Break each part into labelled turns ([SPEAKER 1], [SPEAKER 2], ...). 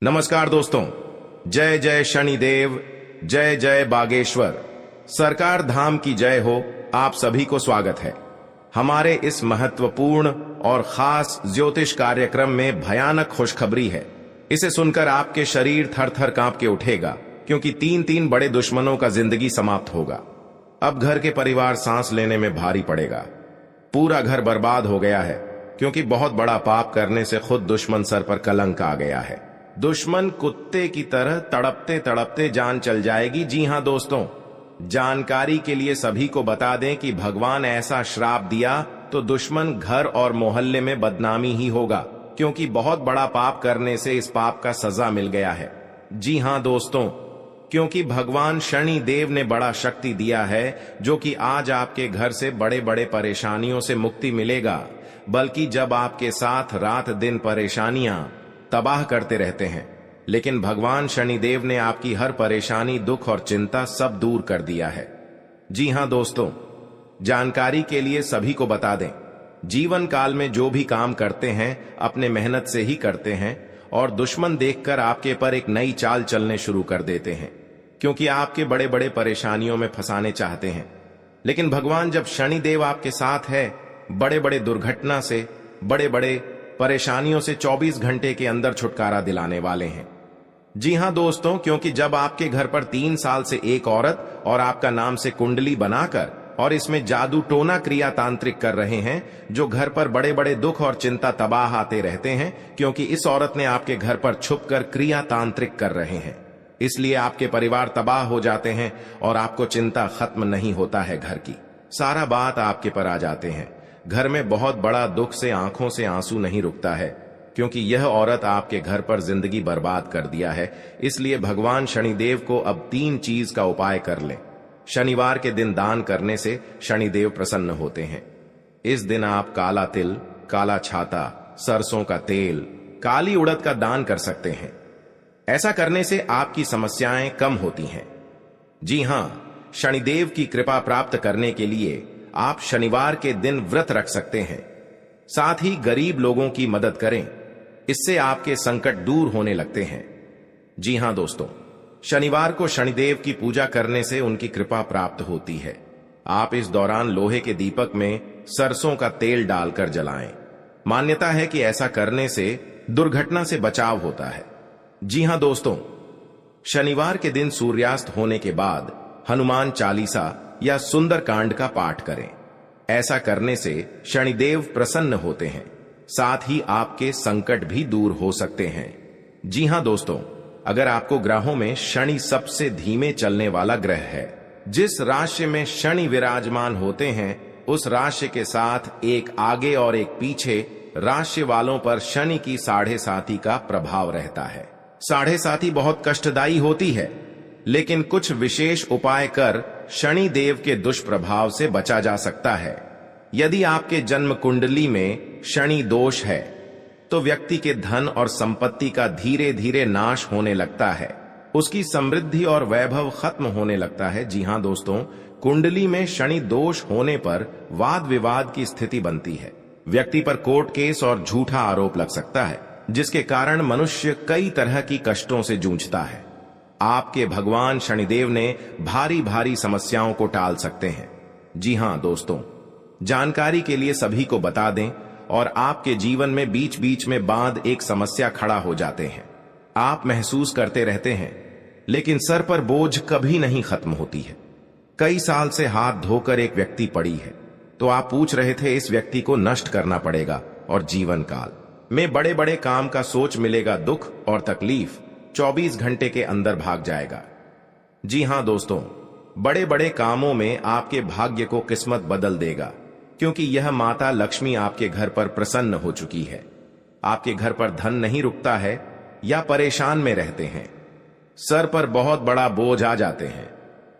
[SPEAKER 1] नमस्कार दोस्तों, जय जय शनिदेव, जय जय बागेश्वर, सरकार धाम की जय हो। आप सभी को स्वागत है हमारे इस महत्वपूर्ण और खास ज्योतिष कार्यक्रम में। भयानक खुशखबरी है, इसे सुनकर आपके शरीर थर थर कांप के उठेगा, क्योंकि तीन बड़े दुश्मनों का जिंदगी समाप्त होगा। अब घर के परिवार सांस लेने में भारी पड़ेगा। पूरा घर बर्बाद हो गया है, क्योंकि बहुत बड़ा पाप करने से खुद दुश्मन सर पर कलंक आ गया है। दुश्मन कुत्ते की तरह तड़पते तड़पते जान चल जाएगी। जी हां दोस्तों, जानकारी के लिए सभी को बता दें कि भगवान ऐसा श्राप दिया तो दुश्मन घर और मोहल्ले में बदनामी ही होगा, क्योंकि बहुत बड़ा पाप करने से इस पाप का सजा मिल गया है। जी हां दोस्तों, क्योंकि भगवान शनि देव ने बड़ा शक्ति दिया है, जो कि आज आपके घर से बड़े बड़े परेशानियों से मुक्ति मिलेगा। बल्कि जब आपके साथ रात दिन परेशानियां तबाह करते रहते हैं, लेकिन भगवान शनिदेव ने आपकी हर परेशानी, दुख और चिंता सब दूर कर दिया है। जी हां दोस्तों, जानकारी के लिए सभी को बता दें, जीवन काल में जो भी काम करते हैं अपने मेहनत से ही करते हैं, और दुश्मन देखकर आपके पर एक नई चाल चलने शुरू कर देते हैं, क्योंकि आपके बड़े बड़े परेशानियों में फंसाने चाहते हैं। लेकिन भगवान जब शनिदेव आपके साथ है, बड़े बड़े दुर्घटना से, बड़े बड़े परेशानियों से 24 घंटे के अंदर छुटकारा दिलाने वाले हैं। जी हां दोस्तों, क्योंकि जब आपके घर पर 3 साल से एक औरत और आपका नाम से कुंडली बनाकर और इसमें जादू टोना क्रिया तांत्रिक कर रहे हैं, जो घर पर बड़े बड़े दुख और चिंता तबाह आते रहते हैं, क्योंकि इस औरत ने आपके घर पर छुपकर क्रिया तांत्रिक कर रहे हैं। इसलिए आपके परिवार तबाह हो जाते हैं और आपको चिंता खत्म नहीं होता है। घर की सारा बात आपके पर आ जाते हैं। घर में बहुत बड़ा दुख से आंखों से आंसू नहीं रुकता है, क्योंकि यह औरत आपके घर पर जिंदगी बर्बाद कर दिया है। इसलिए भगवान शनिदेव को अब 3 चीज का उपाय कर लें। शनिवार के दिन दान करने से शनिदेव प्रसन्न होते हैं। इस दिन आप काला तिल, काला छाता, सरसों का तेल, काली उड़द का दान कर सकते हैं। ऐसा करने से आपकी समस्याएं कम होती हैं। जी हां, शनिदेव की कृपा प्राप्त करने के लिए आप शनिवार के दिन व्रत रख सकते हैं। साथ ही गरीब लोगों की मदद करें, इससे आपके संकट दूर होने लगते हैं। जी हां दोस्तों, शनिवार को शनिदेव की पूजा करने से उनकी कृपा प्राप्त होती है। आप इस दौरान लोहे के दीपक में सरसों का तेल डालकर जलाएं। मान्यता है कि ऐसा करने से दुर्घटना से बचाव होता है। जी हां दोस्तों, शनिवार के दिन सूर्यास्त होने के बाद हनुमान चालीसा या सुंदर कांड का पाठ करें। ऐसा करने से शनिदेव प्रसन्न होते हैं, साथ ही आपके संकट भी दूर हो सकते हैं। जी हां दोस्तों, अगर आपको ग्रहों में शनि सबसे धीमे चलने वाला ग्रह है, जिस राशि में शनि विराजमान होते हैं, उस राशि के साथ एक आगे और एक पीछे राशि वालों पर शनि की 7.5 का प्रभाव रहता है। 7.5 बहुत कष्टदायी होती है, लेकिन कुछ विशेष उपाय कर शनि देव के दुष्प्रभाव से बचा जा सकता है। यदि आपके जन्म कुंडली में शनि दोष है, तो व्यक्ति के धन और संपत्ति का धीरे धीरे नाश होने लगता है। उसकी समृद्धि और वैभव खत्म होने लगता है। जी हां दोस्तों, कुंडली में शनि दोष होने पर वाद विवाद की स्थिति बनती है। व्यक्ति पर कोर्ट केस और झूठा आरोप लग सकता है, जिसके कारण मनुष्य कई तरह की कष्टों से जूझता है। आपके भगवान शनिदेव ने भारी भारी समस्याओं को टाल सकते हैं। जी हां दोस्तों, जानकारी के लिए सभी को बता दें, और आपके जीवन में बीच बीच में बांध एक समस्या खड़ा हो जाते हैं। आप महसूस करते रहते हैं, लेकिन सर पर बोझ कभी नहीं खत्म होती है। कई साल से हाथ धोकर एक व्यक्ति पड़ी है, तो आप पूछ रहे थे इस व्यक्ति को नष्ट करना पड़ेगा, और जीवन काल में बड़े बड़े काम का सोच मिलेगा, दुख और तकलीफ 24 घंटे के अंदर भाग जाएगा। जी हां दोस्तों, बड़े बड़े कामों में आपके भाग्य को किस्मत बदल देगा, क्योंकि यह माता लक्ष्मी आपके घर पर प्रसन्न हो चुकी है। आपके घर पर धन नहीं रुकता है या परेशान में रहते हैं, सर पर बहुत बड़ा बोझ आ जाते हैं,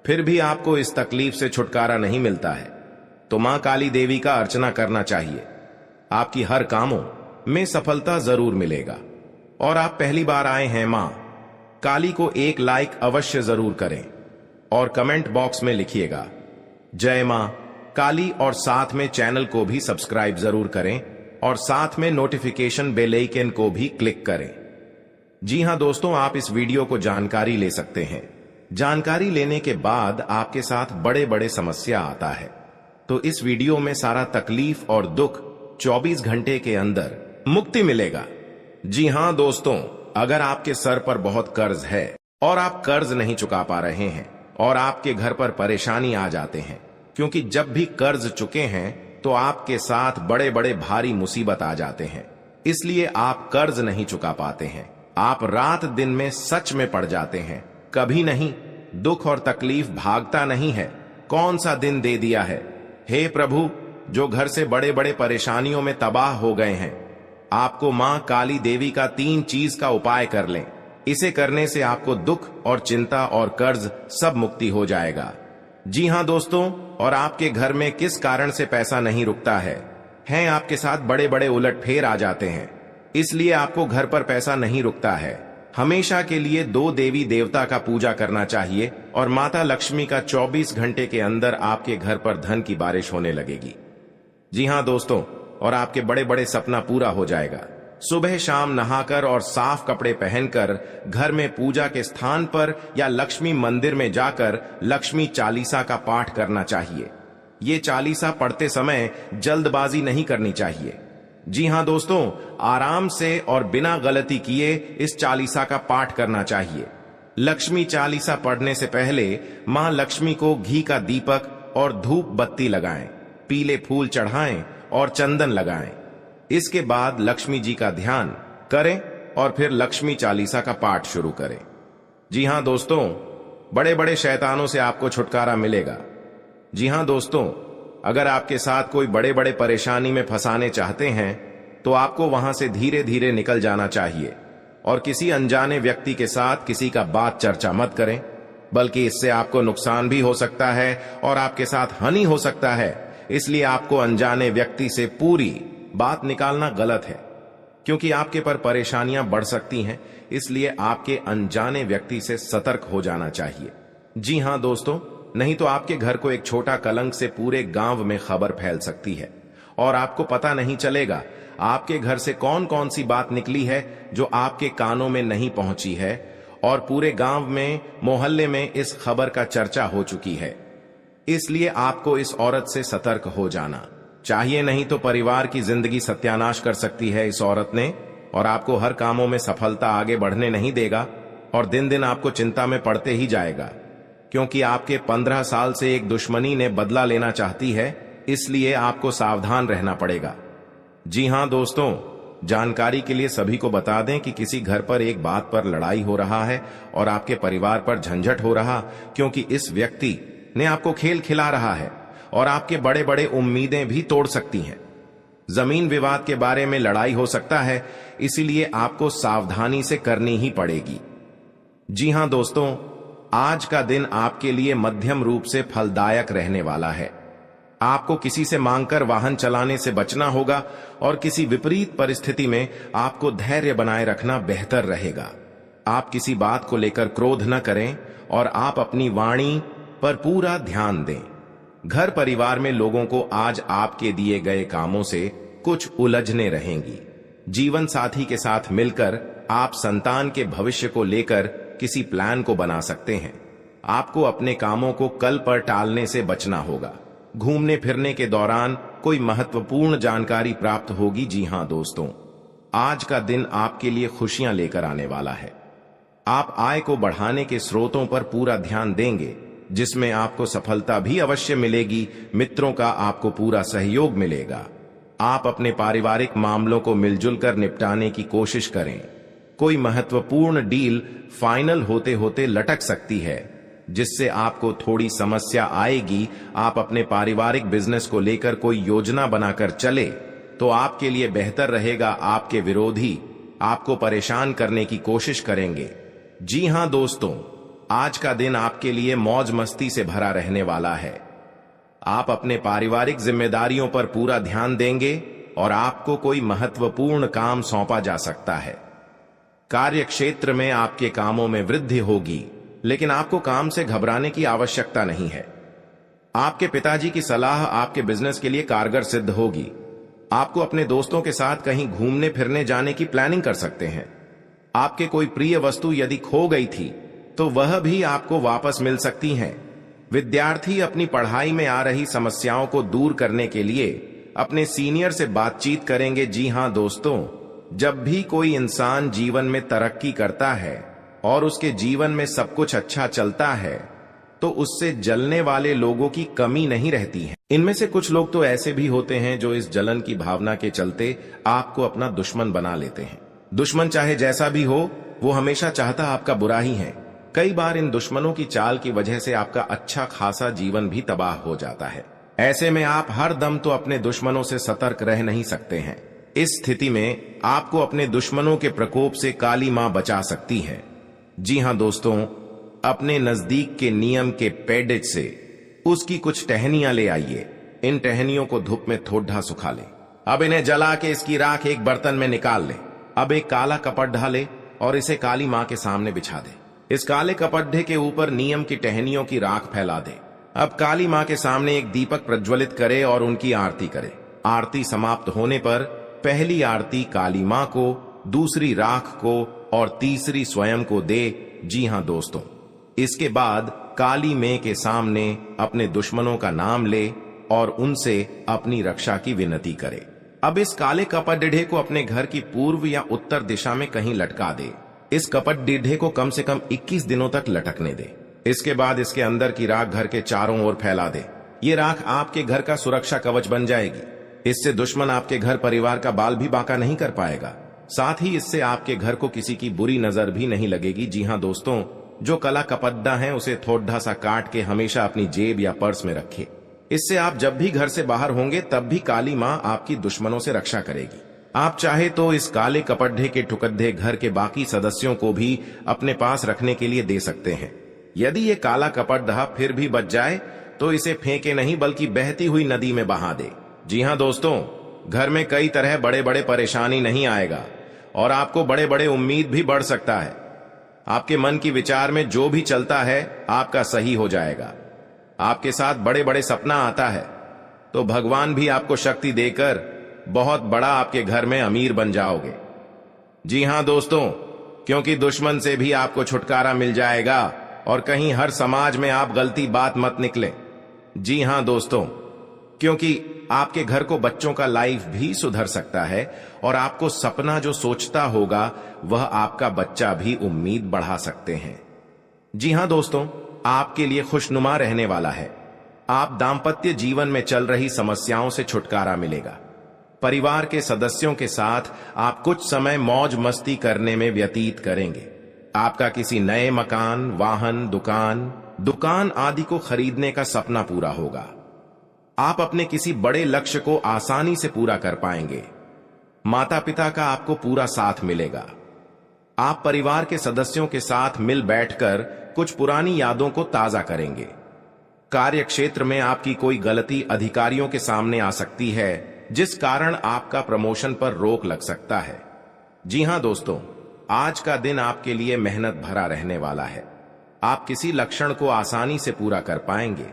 [SPEAKER 1] फिर भी आपको इस तकलीफ से छुटकारा नहीं मिलता है, तो मां काली देवी का अर्चना करना चाहिए। आपकी हर कामों में सफलता जरूर मिलेगा। और आप पहली बार आए हैं मां काली को एक लाइक अवश्य जरूर करें, और कमेंट बॉक्स में लिखिएगा जय मां काली, और साथ में चैनल को भी सब्सक्राइब जरूर करें, और साथ में नोटिफिकेशन बेल आइकन को भी क्लिक करें। जी हां दोस्तों, आप इस वीडियो को जानकारी ले सकते हैं। जानकारी लेने के बाद आपके साथ बड़े बड़े समस्या आता है, तो इस वीडियो में सारा तकलीफ और दुख 24 घंटे के अंदर मुक्ति मिलेगा। जी हां दोस्तों, अगर आपके सर पर बहुत कर्ज है और आप कर्ज नहीं चुका पा रहे हैं और आपके घर पर परेशानी आ जाते हैं, क्योंकि जब भी कर्ज चुके हैं तो आपके साथ बड़े बड़े भारी मुसीबत आ जाते हैं, इसलिए आप कर्ज नहीं चुका पाते हैं। आप रात दिन में सच में पड़ जाते हैं, कभी नहीं। दुख और तकलीफ भागता नहीं है। कौन सा दिन दे दिया है? हे प्रभु, जो घर से बड़े बड़े परेशानियों में तबाह हो गए हैं, आपको मां काली देवी का 3 चीज का उपाय कर लें। इसे करने से आपको दुख और चिंता और कर्ज सब मुक्ति हो जाएगा। जी हां दोस्तों, और आपके घर में किस कारण से पैसा नहीं रुकता है? आपके साथ बड़े बड़े उलटफेर आ जाते हैं, इसलिए आपको घर पर पैसा नहीं रुकता है। हमेशा के लिए 2 देवी देवता का पूजा करना चाहिए और माता लक्ष्मी का 24 घंटे के अंदर आपके घर पर धन की बारिश होने लगेगी। जी हां दोस्तों, और आपके बड़े बड़े सपना पूरा हो जाएगा। सुबह शाम नहाकर और साफ कपड़े पहनकर घर में पूजा के स्थान पर या लक्ष्मी मंदिर में जाकर लक्ष्मी चालीसा का पाठ करना चाहिए। ये चालीसा पढ़ते समय जल्दबाजी नहीं करनी चाहिए। जी हां दोस्तों, आराम से और बिना गलती किए इस चालीसा का पाठ करना चाहिए। लक्ष्मी चालीसा पढ़ने से पहले मां लक्ष्मी को घी का दीपक और धूप बत्ती लगाएं, पीले फूल चढ़ाएं और चंदन लगाएं। इसके बाद लक्ष्मी जी का ध्यान करें और फिर लक्ष्मी चालीसा का पाठ शुरू करें। जी हां दोस्तों, बड़े बड़े शैतानों से आपको छुटकारा मिलेगा। जी हां दोस्तों, अगर आपके साथ कोई बड़े बड़े परेशानी में फंसाने चाहते हैं तो आपको वहां से धीरे धीरे निकल जाना चाहिए और किसी अनजाने व्यक्ति के साथ किसी का बात चर्चा मत करें, बल्कि इससे आपको नुकसान भी हो सकता है और आपके साथ हानि हो सकता है। इसलिए आपको अनजाने व्यक्ति से पूरी बात निकालना गलत है, क्योंकि आपके पर परेशानियां बढ़ सकती हैं। इसलिए आपके अनजाने व्यक्ति से सतर्क हो जाना चाहिए। जी हां दोस्तों, नहीं तो आपके घर को एक छोटा कलंक से पूरे गांव में खबर फैल सकती है और आपको पता नहीं चलेगा आपके घर से कौन कौन सी बात निकली है जो आपके कानों में नहीं पहुंची है, और पूरे गांव में मोहल्ले में इस खबर का चर्चा हो चुकी है। इसलिए आपको इस औरत से सतर्क हो जाना चाहिए, नहीं तो परिवार की जिंदगी सत्यानाश कर सकती है इस औरत ने, और आपको हर कामों में सफलता आगे बढ़ने नहीं देगा और दिन दिन आपको चिंता में पड़ते ही जाएगा, क्योंकि आपके 15 साल से एक दुश्मनी ने बदला लेना चाहती है। इसलिए आपको सावधान रहना पड़ेगा। जी हां दोस्तों, जानकारी के लिए सभी को बता दें कि किसी घर पर एक बात पर लड़ाई हो रहा है और आपके परिवार पर झंझट हो रहा, क्योंकि इस व्यक्ति ने आपको खेल खिला रहा है और आपके बड़े बड़े उम्मीदें भी तोड़ सकती हैं। जमीन विवाद के बारे में लड़ाई हो सकता है, इसीलिए आपको सावधानी से करनी ही पड़ेगी। जी हां दोस्तों, आज का दिन आपके लिए मध्यम रूप से फलदायक रहने वाला है। आपको किसी से मांगकर वाहन चलाने से बचना होगा और किसी विपरीत परिस्थिति में आपको धैर्य बनाए रखना बेहतर रहेगा। आप किसी बात को लेकर क्रोध न करें और आप अपनी वाणी पर पूरा ध्यान दें। घर परिवार में लोगों को आज आपके दिए गए कामों से कुछ उलझने रहेंगी। जीवन साथी के साथ मिलकर आप संतान के भविष्य को लेकर किसी प्लान को बना सकते हैं। आपको अपने कामों को कल पर टालने से बचना होगा। घूमने फिरने के दौरान कोई महत्वपूर्ण जानकारी प्राप्त होगी। जी हां दोस्तों, आज का दिन आपके लिए खुशियां लेकर आने वाला है। आप आय को बढ़ाने के स्रोतों पर पूरा ध्यान देंगे, जिसमें आपको सफलता भी अवश्य मिलेगी। मित्रों का आपको पूरा सहयोग मिलेगा। आप अपने पारिवारिक मामलों को मिलजुल कर निपटाने की कोशिश करें। कोई महत्वपूर्ण डील फाइनल होते होते लटक सकती है, जिससे आपको थोड़ी समस्या आएगी। आप अपने पारिवारिक बिजनेस को लेकर कोई योजना बनाकर चले तो आपके लिए बेहतर रहेगा। आपके विरोधी आपको परेशान करने की कोशिश करेंगे। जी हां दोस्तों, आज का दिन आपके लिए मौज मस्ती से भरा रहने वाला है। आप अपने पारिवारिक जिम्मेदारियों पर पूरा ध्यान देंगे और आपको कोई महत्वपूर्ण काम सौंपा जा सकता है। कार्य क्षेत्र में आपके कामों में वृद्धि होगी, लेकिन आपको काम से घबराने की आवश्यकता नहीं है। आपके पिताजी की सलाह आपके बिजनेस के लिए कारगर सिद्ध होगी। आपको अपने दोस्तों के साथ कहीं घूमने फिरने जाने की प्लानिंग कर सकते हैं। आपके कोई प्रिय वस्तु यदि खो गई थी तो वह भी आपको वापस मिल सकती है। विद्यार्थी अपनी पढ़ाई में आ रही समस्याओं को दूर करने के लिए अपने सीनियर से बातचीत करेंगे। जी हां दोस्तों, जब भी कोई इंसान जीवन में तरक्की करता है और उसके जीवन में सब कुछ अच्छा चलता है तो उससे जलने वाले लोगों की कमी नहीं रहती है। इनमें से कुछ लोग तो ऐसे भी होते हैं जो इस जलन की भावना के चलते आपको अपना दुश्मन बना लेते हैं। दुश्मन चाहे जैसा भी हो, वो हमेशा चाहता आपका बुरा ही है। कई बार इन दुश्मनों की चाल की वजह से आपका अच्छा खासा जीवन भी तबाह हो जाता है। ऐसे में आप हर दम तो अपने दुश्मनों से सतर्क रह नहीं सकते हैं। इस स्थिति में आपको अपने दुश्मनों के प्रकोप से काली मां बचा सकती है। जी हां दोस्तों, अपने नजदीक के नियम के पेडेज से उसकी कुछ टहनियां ले आइए। इन टहनियों को धूप में थोड़ा सुखा ले। अब इन्हें जला के इसकी राख एक बर्तन में निकाल ले। अब एक काला कपट ढाले और इसे काली मां के सामने बिछा दे। इस काले कपड्ढे के ऊपर नियम की टहनियों की राख फैला दे। अब काली मां के सामने एक दीपक प्रज्वलित करे और उनकी आरती करे। आरती समाप्त होने पर पहली आरती काली मां को, दूसरी राख को और तीसरी स्वयं को दे। जी हां दोस्तों, इसके बाद काली मां के सामने अपने दुश्मनों का नाम ले और उनसे अपनी रक्षा की विनती करे। अब इस काले कपड्ढे को अपने घर की पूर्व या उत्तर दिशा में कहीं लटका दे। इस कपड्ढे को कम से कम 21 दिनों तक लटकने दे। इसके बाद इसके अंदर की राख घर के चारों ओर फैला दे। ये राख आपके घर का सुरक्षा कवच बन जाएगी। इससे दुश्मन आपके घर परिवार का बाल भी बांका नहीं कर पाएगा। साथ ही इससे आपके घर को किसी की बुरी नजर भी नहीं लगेगी। जी हां दोस्तों, जो कला कपड्ढा है उसे थोड़ा सा काट के हमेशा अपनी जेब या पर्स में रखे। इससे आप जब भी घर से बाहर होंगे तब भी काली मां आपकी दुश्मनों से रक्षा करेगी। आप चाहे तो इस काले कपड्ढे के टुकड़े घर के बाकी सदस्यों को भी अपने पास रखने के लिए दे सकते हैं। यदि ये काला कपड्ढा फिर भी बच जाए तो इसे फेंके नहीं बल्कि बहती हुई नदी में बहा दे। जी हां दोस्तों, घर में कई तरह बड़े बड़े परेशानी नहीं आएगा और आपको बड़े बड़े उम्मीद भी बढ़ सकता है। आपके मन की विचार में जो भी चलता है आपका सही हो जाएगा। आपके साथ बड़े बड़े सपना आता है तो भगवान भी आपको शक्ति देकर बहुत बड़ा आपके घर में अमीर बन जाओगे। जी हां दोस्तों, क्योंकि दुश्मन से भी आपको छुटकारा मिल जाएगा और कहीं हर समाज में आप गलती बात मत निकले। जी हां दोस्तों, क्योंकि आपके घर को बच्चों का लाइफ भी सुधर सकता है और आपको सपना जो सोचता होगा वह आपका बच्चा भी उम्मीद बढ़ा सकते हैं। जी हां दोस्तों, आपके लिए खुशनुमा रहने वाला है। आप दाम्पत्य जीवन में चल रही समस्याओं से छुटकारा मिलेगा। परिवार के सदस्यों के साथ आप कुछ समय मौज मस्ती करने में व्यतीत करेंगे। आपका किसी नए मकान, वाहन, दुकान आदि को खरीदने का सपना पूरा होगा। आप अपने किसी बड़े लक्ष्य को आसानी से पूरा कर पाएंगे। माता पिता का आपको पूरा साथ मिलेगा। आप परिवार के सदस्यों के साथ मिल बैठकर कुछ पुरानी यादों को ताजा करेंगे। कार्य क्षेत्र में आपकी कोई गलती अधिकारियों के सामने आ सकती है जिस कारण आपका प्रमोशन पर रोक लग सकता है। जी हां दोस्तों, आज का दिन आपके लिए मेहनत भरा रहने वाला है। आप किसी लक्ष्य को आसानी से पूरा कर पाएंगे।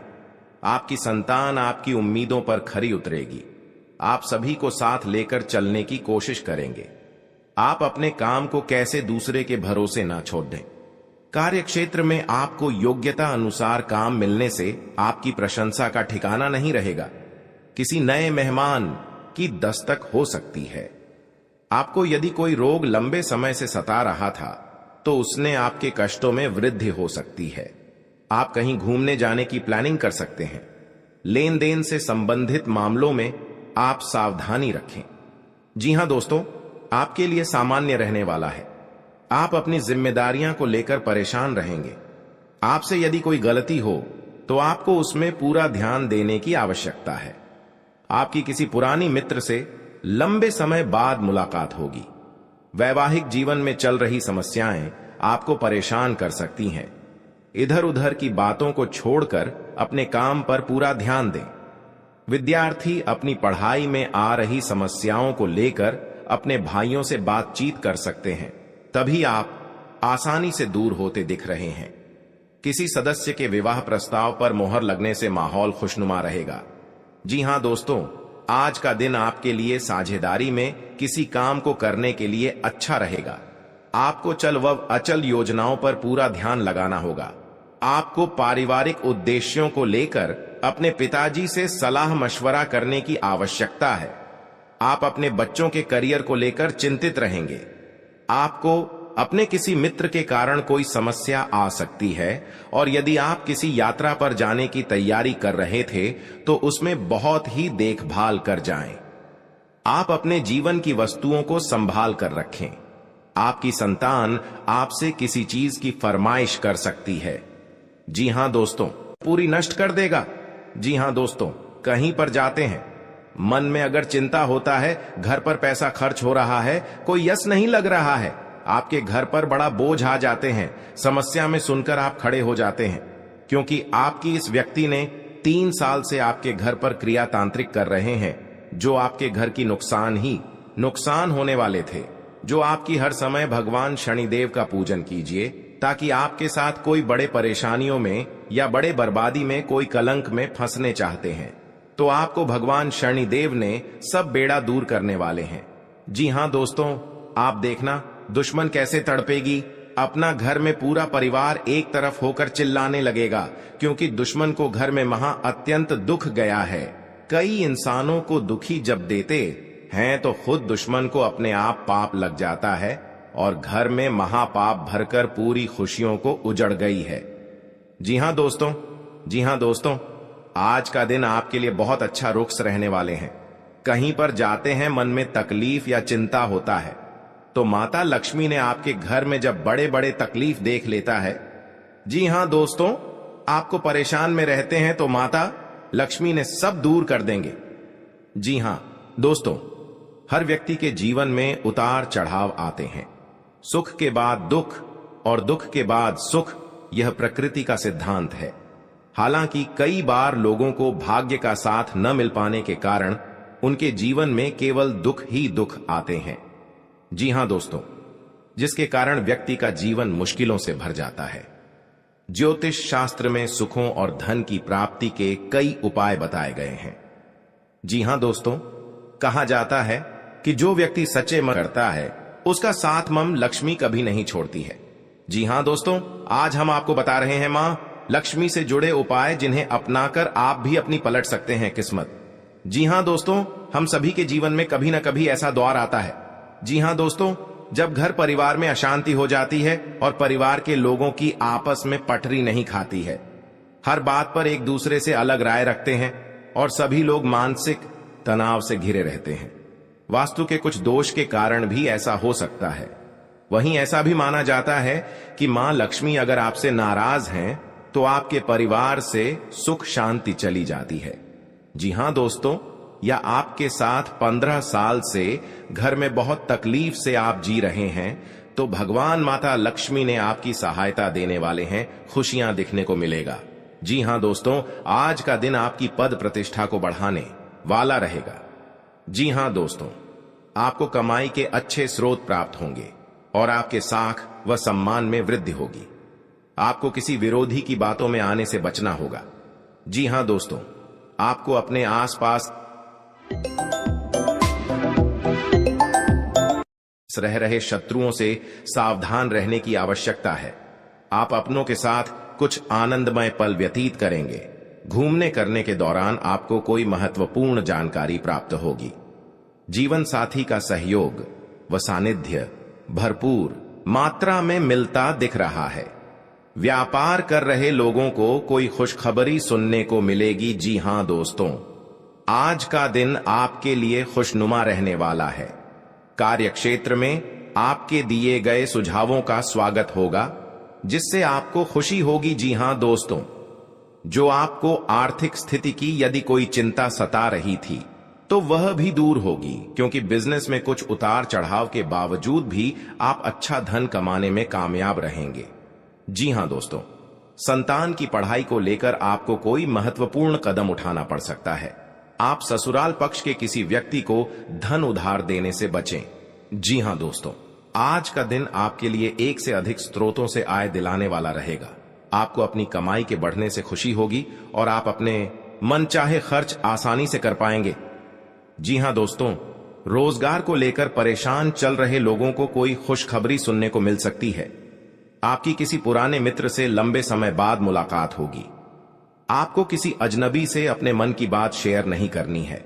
[SPEAKER 1] आपकी संतान आपकी उम्मीदों पर खरी उतरेगी। आप सभी को साथ लेकर चलने की कोशिश करेंगे। आप अपने काम को कैसे दूसरे के भरोसे ना छोड़ दें। कार्य क्षेत्र में आपको योग्यता अनुसार काम मिलने से आपकी प्रशंसा का ठिकाना नहीं रहेगा। किसी नए मेहमान की दस्तक हो सकती है। आपको यदि कोई रोग लंबे समय से सता रहा था तो उसने आपके कष्टों में वृद्धि हो सकती है। आप कहीं घूमने जाने की प्लानिंग कर सकते हैं। लेन देन से संबंधित मामलों में आप सावधानी रखें। जी हां दोस्तों, आपके लिए सामान्य रहने वाला है। आप अपनी जिम्मेदारियां को लेकर परेशान रहेंगे। आपसे यदि कोई गलती हो तो आपको उसमें पूरा ध्यान देने की आवश्यकता है। आपकी किसी पुरानी मित्र से लंबे समय बाद मुलाकात होगी। वैवाहिक जीवन में चल रही समस्याएं आपको परेशान कर सकती हैं। इधर उधर की बातों को छोड़कर अपने काम पर पूरा ध्यान दें। विद्यार्थी अपनी पढ़ाई में आ रही समस्याओं को लेकर अपने भाइयों से बातचीत कर सकते हैं। तभी आप आसानी से दूर होते दिख रहे हैं। किसी सदस्य के विवाह प्रस्ताव पर मोहर लगने से माहौल खुशनुमा रहेगा। जी हां दोस्तों, आज का दिन आपके लिए साझेदारी में किसी काम को करने के लिए अच्छा रहेगा। आपको चल व अचल योजनाओं पर पूरा ध्यान लगाना होगा। आपको पारिवारिक उद्देश्यों को लेकर अपने पिताजी से सलाह मशवरा करने की आवश्यकता है। आप अपने बच्चों के करियर को लेकर चिंतित रहेंगे। आपको अपने किसी मित्र के कारण कोई समस्या आ सकती है और यदि आप किसी यात्रा पर जाने की तैयारी कर रहे थे तो उसमें बहुत ही देखभाल कर जाएं। आप अपने जीवन की वस्तुओं को संभाल कर रखें। आपकी संतान आपसे किसी चीज की फरमाइश कर सकती है। जी हां दोस्तों, पूरी नष्ट कर देगा। जी हां दोस्तों, कहीं पर जाते हैं, मन में अगर चिंता होता है, घर पर पैसा खर्च हो रहा है, कोई यश नहीं लग रहा है, आपके घर पर बड़ा बोझ आ जाते हैं, समस्या में सुनकर आप खड़े हो जाते हैं, क्योंकि आपकी इस व्यक्ति ने 3 साल से आपके घर पर क्रिया तांत्रिक कर रहे हैं, जो आपके घर की नुकसान होने वाले थे। जो आपकी हर समय भगवान शनिदेव का पूजन कीजिए ताकि आपके साथ कोई बड़े परेशानियों में या बड़े बर्बादी में, कोई कलंक में फंसने चाहते हैं तो आपको भगवान शनिदेव ने सब बेड़ा दूर करने वाले हैं। जी हां दोस्तों, आप देखना दुश्मन कैसे तड़पेगी। अपना घर में पूरा परिवार एक तरफ होकर चिल्लाने लगेगा, क्योंकि दुश्मन को घर में अत्यंत दुख गया है। कई इंसानों को दुखी जब देते हैं तो खुद दुश्मन को अपने आप पाप लग जाता है और घर में महापाप भरकर पूरी खुशियों को उजड़ गई है। जी हां दोस्तों, आज का दिन आपके लिए बहुत अच्छा रुख रहने वाले हैं। कहीं पर जाते हैं, मन में तकलीफ या चिंता होता है तो माता लक्ष्मी ने आपके घर में जब बड़े बड़े तकलीफ देख लेता है, जी हां दोस्तों, आपको परेशान में रहते हैं तो माता लक्ष्मी ने सब दूर कर देंगे। जी हां दोस्तों, हर व्यक्ति के जीवन में उतार चढ़ाव आते हैं। सुख के बाद दुख और दुख के बाद सुख, यह प्रकृति का सिद्धांत है। हालांकि कई बार लोगों को भाग्य का साथ न मिल पाने के कारण उनके जीवन में केवल दुख ही दुख आते हैं। जी हां दोस्तों, जिसके कारण व्यक्ति का जीवन मुश्किलों से भर जाता है। ज्योतिष शास्त्र में सुखों और धन की प्राप्ति के कई उपाय बताए गए हैं। जी हां दोस्तों, कहा जाता है कि जो व्यक्ति सच्चे मन करता है उसका साथ मम लक्ष्मी कभी नहीं छोड़ती है। जी हां दोस्तों, आज हम आपको बता रहे हैं मां लक्ष्मी से जुड़े उपाय, जिन्हें अपनाकर आप भी अपनी पलट सकते हैं किस्मत। जी हां दोस्तों, हम सभी के जीवन में कभी ना कभी ऐसा दौर आता है। जी हां दोस्तों, जब घर परिवार में अशांति हो जाती है और परिवार के लोगों की आपस में पटरी नहीं खाती है, हर बात पर एक दूसरे से अलग राय रखते हैं और सभी लोग मानसिक तनाव से घिरे रहते हैं। वास्तु के कुछ दोष के कारण भी ऐसा हो सकता है। वहीं ऐसा भी माना जाता है कि मां लक्ष्मी अगर आपसे नाराज हैं तो आपके परिवार से सुख शांति चली जाती है। जी हां दोस्तों, या आपके साथ 15 साल से घर में बहुत तकलीफ से आप जी रहे हैं तो भगवान माता लक्ष्मी ने आपकी सहायता देने वाले हैं, खुशियां दिखने को मिलेगा। जी हां दोस्तों, आज का दिन आपकी पद प्रतिष्ठा को बढ़ाने वाला रहेगा। जी हां दोस्तों, आपको कमाई के अच्छे स्रोत प्राप्त होंगे और आपके साख व सम्मान में वृद्धि होगी। आपको किसी विरोधी की बातों में आने से बचना होगा। जी हां दोस्तों, आपको अपने आसपास रह रहे शत्रुओं से सावधान रहने की आवश्यकता है। आप अपनों के साथ कुछ आनंदमय पल व्यतीत करेंगे। घूमने करने के दौरान आपको कोई महत्वपूर्ण जानकारी प्राप्त होगी। जीवन साथी का सहयोग व सानिध्य भरपूर मात्रा में मिलता दिख रहा है। व्यापार कर रहे लोगों को कोई खुशखबरी सुनने को मिलेगी। जी हां दोस्तों, आज का दिन आपके लिए खुशनुमा रहने वाला है। कार्य क्षेत्र में आपके दिए गए सुझावों का स्वागत होगा, जिससे आपको खुशी होगी। जी हां दोस्तों, जो आपको आर्थिक स्थिति की यदि कोई चिंता सता रही थी तो वह भी दूर होगी, क्योंकि बिजनेस में कुछ उतार चढ़ाव के बावजूद भी आप अच्छा धन कमाने में कामयाब रहेंगे। जी हां दोस्तों, संतान की पढ़ाई को लेकर आपको कोई महत्वपूर्ण कदम उठाना पड़ सकता है। आप ससुराल पक्ष के किसी व्यक्ति को धन उधार देने से बचें। जी हां दोस्तों, आज का दिन आपके लिए एक से अधिक स्रोतों से आय दिलाने वाला रहेगा। आपको अपनी कमाई के बढ़ने से खुशी होगी और आप अपने मनचाहे खर्च आसानी से कर पाएंगे। जी हां दोस्तों, रोजगार को लेकर परेशान चल रहे लोगों को कोई खुशखबरी सुनने को मिल सकती है। आपकी किसी पुराने मित्र से लंबे समय बाद मुलाकात होगी। आपको किसी अजनबी से अपने मन की बात शेयर नहीं करनी है।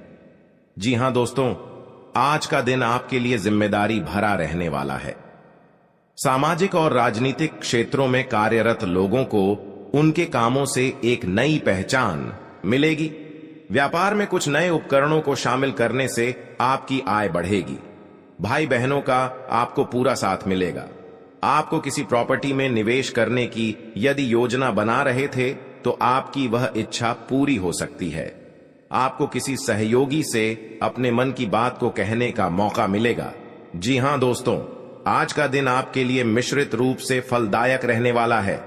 [SPEAKER 1] जी हां दोस्तों, आज का दिन आपके लिए जिम्मेदारी भरा रहने वाला है। सामाजिक और राजनीतिक क्षेत्रों में कार्यरत लोगों को उनके कामों से एक नई पहचान मिलेगी। व्यापार में कुछ नए उपकरणों को शामिल करने से आपकी आय बढ़ेगी। भाई बहनों का आपको पूरा साथ मिलेगा। आपको किसी प्रॉपर्टी में निवेश करने की यदि योजना बना रहे थे तो आपकी वह इच्छा पूरी हो सकती है। आपको किसी सहयोगी से अपने मन की बात को कहने का मौका मिलेगा। जी हां दोस्तों, आज का दिन आपके लिए मिश्रित रूप से फलदायक रहने वाला है।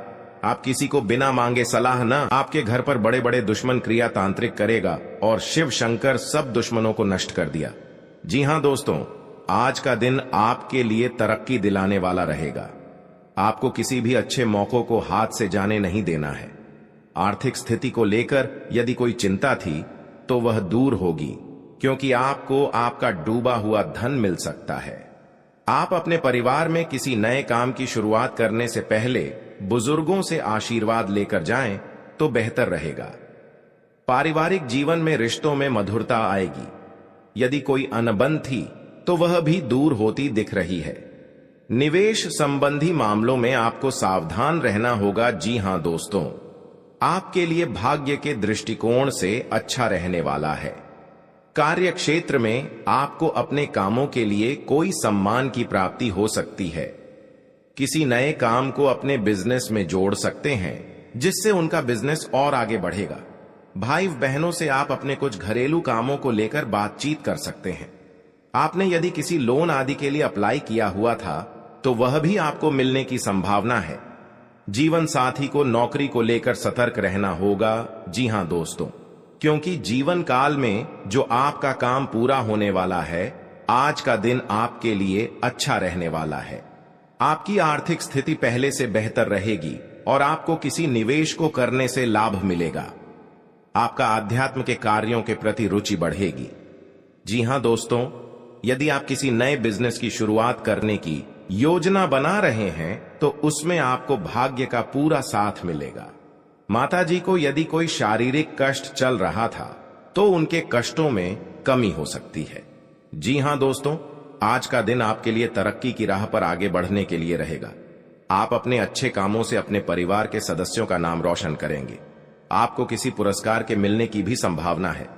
[SPEAKER 1] आप किसी को बिना मांगे सलाह न आपके घर पर बड़े बड़े दुश्मन क्रिया तांत्रिक करेगा और शिव शंकर सब दुश्मनों को नष्ट कर दिया। जी हां दोस्तों, आज का दिन आपके लिए तरक्की दिलाने वाला रहेगा। आपको किसी भी अच्छे मौकों को हाथ से जाने नहीं देना है। आर्थिक स्थिति को लेकर यदि कोई चिंता थी तो वह दूर होगी, क्योंकि आपको आपका डूबा हुआ धन मिल सकता है। आप अपने परिवार में किसी नए काम की शुरुआत करने से पहले बुजुर्गों से आशीर्वाद लेकर जाएं तो बेहतर रहेगा। पारिवारिक जीवन में रिश्तों में मधुरता आएगी। यदि कोई अनबन थी तो वह भी दूर होती दिख रही है। निवेश संबंधी मामलों में आपको सावधान रहना होगा। जी हां दोस्तों, आपके लिए भाग्य के दृष्टिकोण से अच्छा रहने वाला है। कार्य क्षेत्र में आपको अपने कामों के लिए कोई सम्मान की प्राप्ति हो सकती है। किसी नए काम को अपने बिजनेस में जोड़ सकते हैं, जिससे उनका बिजनेस और आगे बढ़ेगा। भाई बहनों से आप अपने कुछ घरेलू कामों को लेकर बातचीत कर सकते हैं। आपने यदि किसी लोन आदि के लिए अप्लाई किया हुआ था तो वह भी आपको मिलने की संभावना है। जीवन साथी को नौकरी को लेकर सतर्क रहना होगा। जी हां दोस्तों, क्योंकि जीवन काल में जो आपका काम पूरा होने वाला है, आज का दिन आपके लिए अच्छा रहने वाला है। आपकी आर्थिक स्थिति पहले से बेहतर रहेगी और आपको किसी निवेश को करने से लाभ मिलेगा। आपका आध्यात्म के कार्यों के प्रति रुचि बढ़ेगी। जी हां दोस्तों, यदि आप किसी नए बिजनेस की शुरुआत करने की योजना बना रहे हैं तो उसमें आपको भाग्य का पूरा साथ मिलेगा। माताजी को यदि कोई शारीरिक कष्ट चल रहा था तो उनके कष्टों में कमी हो सकती है। जी हां दोस्तों, आज का दिन आपके लिए तरक्की की राह पर आगे बढ़ने के लिए रहेगा। आप अपने अच्छे कामों से अपने परिवार के सदस्यों का नाम रोशन करेंगे। आपको किसी पुरस्कार के मिलने की भी संभावना है।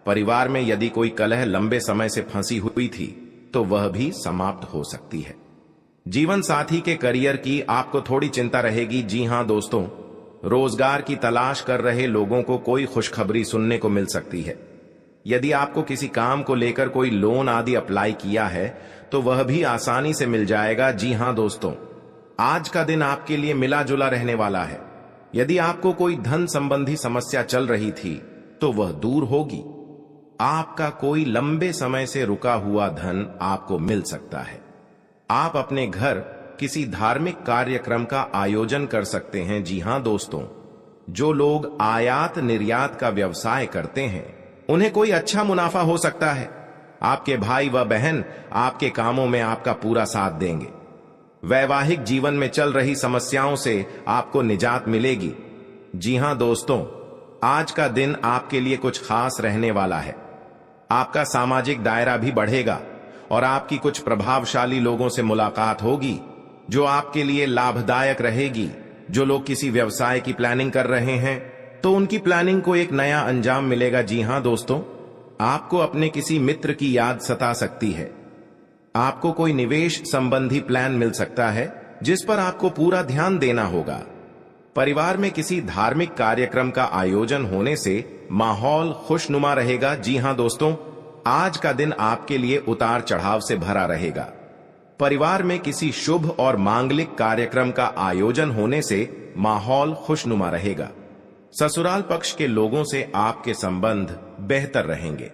[SPEAKER 1] परिवार में यदि कोई कलह लंबे समय से फंसी हुई थी तो वह भी समाप्त हो सकती है। जीवन साथी के करियर की आपको थोड़ी चिंता रहेगी। जी हां दोस्तों, रोजगार की तलाश कर रहे लोगों को कोई खुशखबरी सुनने को मिल सकती है। यदि आपको किसी काम को लेकर कोई लोन आदि अप्लाई किया है तो वह भी आसानी से मिल जाएगा। जी हां दोस्तों, आज का दिन आपके लिए मिला जुला रहने वाला है। यदि आपको कोई धन संबंधी समस्या चल रही थी तो वह दूर होगी। आपका कोई लंबे समय से रुका हुआ धन आपको मिल सकता है। आप अपने घर किसी धार्मिक कार्यक्रम का आयोजन कर सकते हैं। जी हां दोस्तों, जो लोग आयात निर्यात का व्यवसाय करते हैं उन्हें कोई अच्छा मुनाफा हो सकता है। आपके भाई व बहन आपके कामों में आपका पूरा साथ देंगे। वैवाहिक जीवन में चल रही समस्याओं से आपको निजात मिलेगी। जी हां दोस्तों, आज का दिन आपके लिए कुछ खास रहने वाला है। आपका सामाजिक दायरा भी बढ़ेगा और आपकी कुछ प्रभावशाली लोगों से मुलाकात होगी जो आपके लिए लाभदायक रहेगी। जो लोग किसी व्यवसाय की प्लानिंग कर रहे हैं तो उनकी प्लानिंग को एक नया अंजाम मिलेगा। जी हां दोस्तों, आपको अपने किसी मित्र की याद सता सकती है। आपको कोई निवेश संबंधी प्लान मिल सकता है जिस पर आपको पूरा ध्यान देना होगा। परिवार में किसी धार्मिक कार्यक्रम का आयोजन होने से माहौल खुशनुमा रहेगा। जी हां दोस्तों, आज का दिन आपके लिए उतार चढ़ाव से भरा रहेगा। परिवार में किसी शुभ और मांगलिक कार्यक्रम का आयोजन होने से माहौल खुशनुमा रहेगा। ससुराल पक्ष के लोगों से आपके संबंध बेहतर रहेंगे।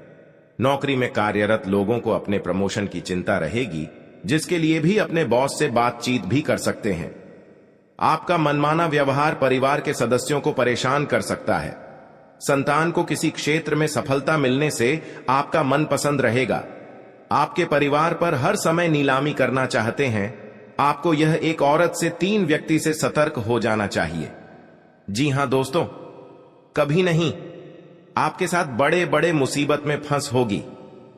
[SPEAKER 1] नौकरी में कार्यरत लोगों को अपने प्रमोशन की चिंता रहेगी, जिसके लिए भी अपने बॉस से बातचीत भी कर सकते हैं। आपका मनमाना व्यवहार परिवार के सदस्यों को परेशान कर सकता है। संतान को किसी क्षेत्र में सफलता मिलने से आपका मन पसंद रहेगा। आपके परिवार पर हर समय नीलामी करना चाहते हैं, आपको यह एक औरत से 3 व्यक्ति से सतर्क हो जाना चाहिए। जी हां दोस्तों, कभी नहीं, आपके साथ बड़े बड़े मुसीबत में फंस होगी।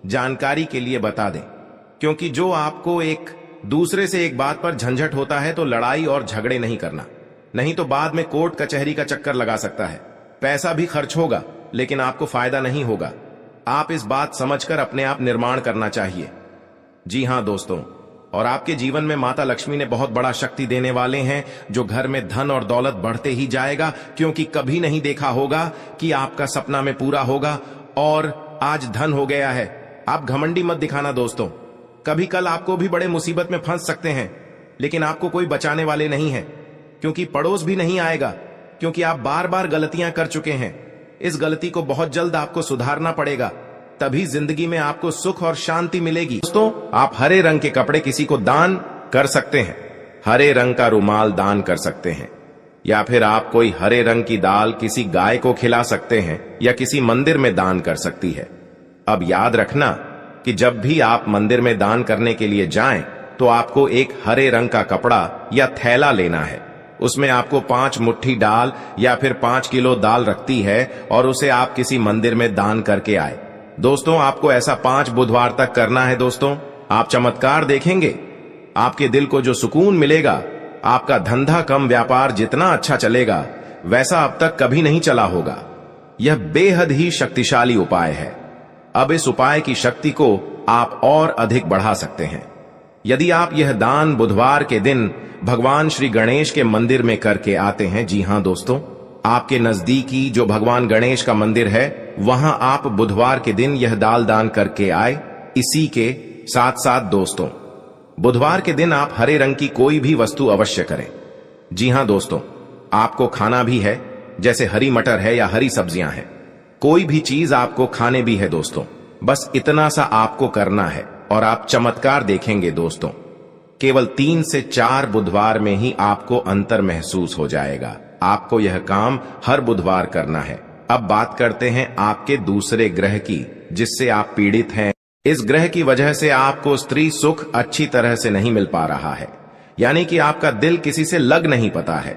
[SPEAKER 1] जानकारी के लिए बता दें, क्योंकि जो आपको एक दूसरे से एक बात पर झंझट होता है तो लड़ाई और झगड़े नहीं करना, नहीं तो बाद में कोर्ट कचहरी का चक्कर लगा सकता है। पैसा भी खर्च होगा लेकिन आपको फायदा नहीं होगा। आप इस बात समझकर अपने आप निर्माण करना चाहिए। जी हां दोस्तों, और आपके जीवन में माता लक्ष्मी ने बहुत बड़ा शक्ति देने वाले हैं, जो घर में धन और दौलत बढ़ते ही जाएगा, क्योंकि कभी नहीं देखा होगा कि आपका सपना में पूरा होगा और आज धन हो गया है। आप घमंडी मत दिखाना दोस्तों, कभी कल आपको भी बड़े मुसीबत में फंस सकते हैं, लेकिन आपको कोई बचाने वाले नहीं है, क्योंकि पड़ोस भी नहीं आएगा, क्योंकि आप बार बार गलतियां कर चुके हैं। इस गलती को बहुत जल्द आपको सुधारना पड़ेगा, तभी जिंदगी में आपको सुख और शांति मिलेगी। दोस्तों, आप हरे रंग के कपड़े किसी को दान कर सकते हैं, हरे रंग का रुमाल दान कर सकते हैं, या फिर आप कोई हरे रंग की दाल किसी गाय को खिला सकते हैं या किसी मंदिर में दान कर सकती है। अब याद रखना कि जब भी आप मंदिर में दान करने के लिए जाएं, तो आपको एक हरे रंग का कपड़ा या थैला लेना है। उसमें आपको 5 मुट्ठी दाल या फिर 5 किलो दाल रखती है और उसे आप किसी मंदिर में दान करके आए। दोस्तों, आपको ऐसा 5 बुधवार तक करना है। दोस्तों, आप चमत्कार देखेंगे, आपके दिल को जो सुकून मिलेगा, आपका धंधा कम व्यापार जितना अच्छा चलेगा वैसा अब तक कभी नहीं चला होगा। यह बेहद ही शक्तिशाली उपाय है। अब इस उपाय की शक्ति को आप और अधिक बढ़ा सकते हैं। यदि आप यह दान बुधवार के दिन भगवान श्री गणेश के मंदिर में करके आते हैं, जी हां दोस्तों, आपके नजदीकी जो भगवान गणेश का मंदिर है, वहां आप बुधवार के दिन यह दान करके आए। इसी के साथ साथ दोस्तों, बुधवार के दिन आप हरे रंग की कोई भी वस्तु अवश्य करें। जी हां दोस्तों, आपको खाना भी है, जैसे हरी मटर है या हरी सब्जियां हैं, कोई भी चीज आपको खाने भी है दोस्तों। बस इतना सा आपको करना है और आप चमत्कार देखेंगे दोस्तों। केवल 3 से 4 बुधवार में ही आपको अंतर महसूस हो जाएगा। आपको यह काम हर बुधवार करना है। अब बात करते हैं आपके दूसरे ग्रह की, जिससे आप पीड़ित हैं। इस ग्रह की वजह से आपको स्त्री सुख अच्छी तरह से नहीं मिल पा रहा है, यानी कि आपका दिल किसी से लग नहीं पता है।